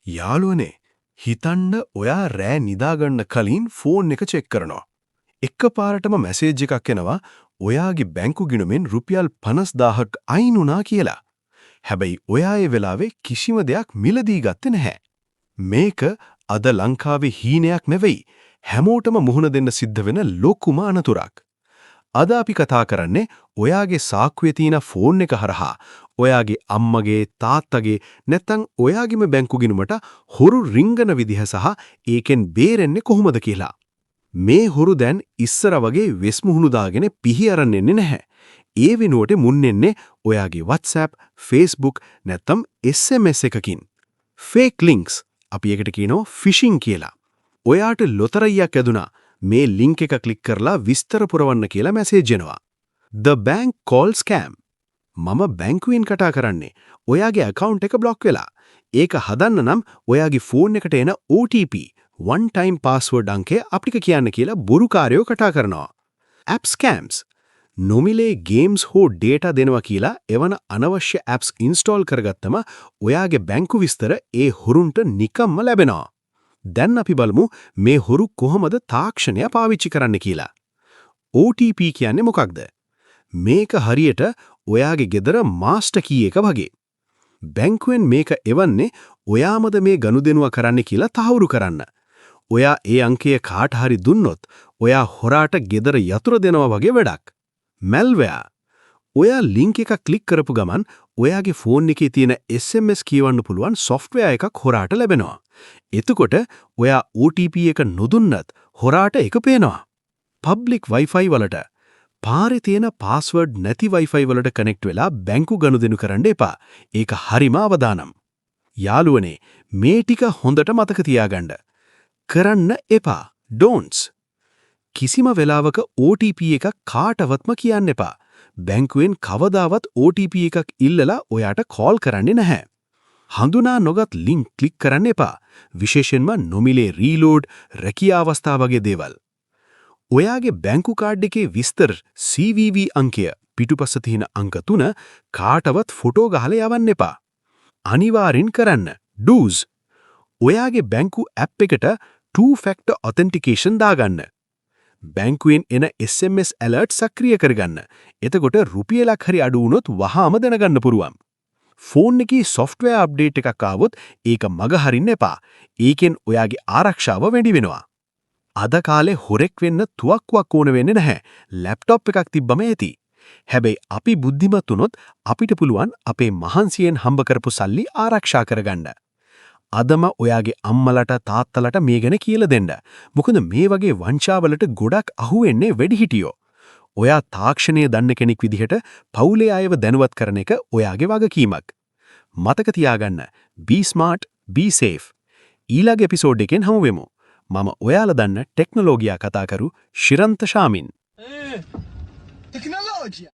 යාළුවනේ හිතන්න ඔයා රෑ නිදාගන්න කලින් ෆෝන් එක චෙක් කරනවා. එකපාරටම මැසේජ් එකක් එනවා ඔයාගේ බැංකු ගිණුමෙන් රුපියල් 50000ක් අයින් වුණා කියලා. හැබැයි ඔයා ඒ වෙලාවේ කිසිම දෙයක් මිලදී ගත්තේ නැහැ. මේක අද ලංකාවේ හීනයක් නෙවෙයි. හැමෝටම මුහුණ දෙන්න සිද්ධ වෙන ලොකුම අනතුරක්. අද අපි කතා කරන්නේ ඔයාගේ සාක්කුවේ තියෙන ෆෝන් එක හරහා ඔයාගේ අම්මගේ තාත්තගේ නැත්නම් ඔයාගේම බැංකු ගිණුමට හොරු රිංගන විදිහ සහ ඒකෙන් බේරෙන්නේ කොහොමද කියලා. මේ හොරු දැන් ඉස්සර වගේ වෙස් මුහුණු දාගෙන පිහි අරන් එන්නේ නැහැ. ඒ වෙනුවට මුන් එන්නේ ඔයාගේ WhatsApp, Facebook නැත්නම් SMS එකකින්. fake links අපි ඒකට කියනවා phishing කියලා. ඔයාට ලොතරැයියක් ඇදුනා. මේ ලින්ක් එක ක්ලික් කරලා විස්තර පුරවන්න කියලා මැසේජ් එනවා. The bank call scam. මම බැංකුවෙන් කතා කරන්නේ. ඔයාගේ account එක බ්ලොක් වෙලා. ඒක හදන්න නම් ඔයාගේ ෆෝන් එකට එන OTP, one time password අංකය අපිට කියන්න කියලා බොරුකාරයෝ කතා කරනවා. App scams. නොමිලේ ගේම්ස් හෝ data දෙනවා කියලා එවන අනවශ්‍ය apps install කරගත්තම ඔයාගේ බැංකු විස්තර ඒ හොරුන්ට නිකම්ම ලැබෙනවා. දැන් අපි බලමු මේ හොරු කොහොමද තාක්ෂණය පාවිච්චි කරන්න කියලා. OTP කියන්නේ මොකක්ද? මේක හරියට ඔයාගේ ගෙදර මාස්ටර් කී එක වගේ. බැංකුවෙන් මේක එවන්නේ ඔයාමද මේ ගනුදෙනුව කරන්න කියලා තහවුරු කරන්න. ඔයා ඒ අංකය කාට හරි දුන්නොත් ඔයා හොරාට ගෙදර යතුරු දෙනවා වගේ වැඩක්. malware. ඔයා ලින්ක් එක ක්ලික් කරපු ගමන් ඔයාගේ ෆෝන් එකේ තියෙන SMS කියවන්න පුළුවන් software එකක් හොරාට ලැබෙනවා. එතකොට ඔයා OTP එක නොදුන්නත් හොරාට ඒක පේනවා. public Wi-Fi වලට පාරේ තියෙන password නැති Wi-Fi වලට connect වෙලා බැංකු ගනුදෙනු කරන්න එපා. ඒක හරිම අවදානම්. යාළුවනේ මේ ටික හොඳට මතක තියාගන්න. කරන්න එපා. don'ts. කිසිම වෙලාවක OTP එකක් කාටවත්ම කියන්න එපා. බැංකුවෙන් කවදාවත් OTP එකක් ඉල්ලලා ඔයාට කෝල් කරන්නේ නැහැ. හඳුනා නොගත් ලින්ක් ක්ලික් කරන්න එපා. විශේෂයෙන්ම නොමිලේ රීලෝඩ්, රැකියා අවස්ථා වගේ දේවල්. ඔයාගේ බැංකු කාඩ් එකේ විස්තර CVV අංකය පිටුපස තියෙන අංක 3 කාටවත් ෆොටෝ ගහලා යවන්න එපා. අනිවාර්යෙන් කරන්න. do's. ඔයාගේ බැංකු ඇප් එකට two factor authentication දාගන්න. බැංකුවෙන් එන SMS alert සක්‍රිය කරගන්න. එතකොට රුපියලක් හරි අඩු වුණොත් වහාම දැනගන්න පුරුවන්. ෆෝන් එකේ software update එකක් ආවොත් ඒක මග හරින්න එපා. ඒකෙන් ඔයාගේ ආරක්ෂාව වැඩි වෙනවා. අද කාලේ හොරෙක් වෙන්න තුවක්කුවක් ඕන වෙන්නේ නැහැ. ලැප්ටොප් එකක් තිබ්බම ඇති. හැබැයි අපි බුද්ධිමත් වුණොත් අපිට පුළුවන් අපේ මහන්සියෙන් හම්බ කරපු සල්ලි ආරක්ෂා කරගන්න. අදම ඔයාගේ අම්මලට තාත්තලට මේ ගැන කියලා දෙන්න. මොකද මේ වගේ වංචාවලට ගොඩක් අහුවෙන්නේ වැඩිහිටියෝ. ඔයා තාක්ෂණය දන්න කෙනෙක් විදිහට පවුලේ අයව දැනුවත් කරන එක ඔයාගේ වගකීමක්. මතක තියාගන්න. be smart, be safe. ඊළඟ එපිසෝඩ් එකෙන් හමු වෙමු. මම ඔයාලා දන්න ටෙක්නොලොජියා කතාකරු ශිරන්ත ශාමින්. Tecnologia!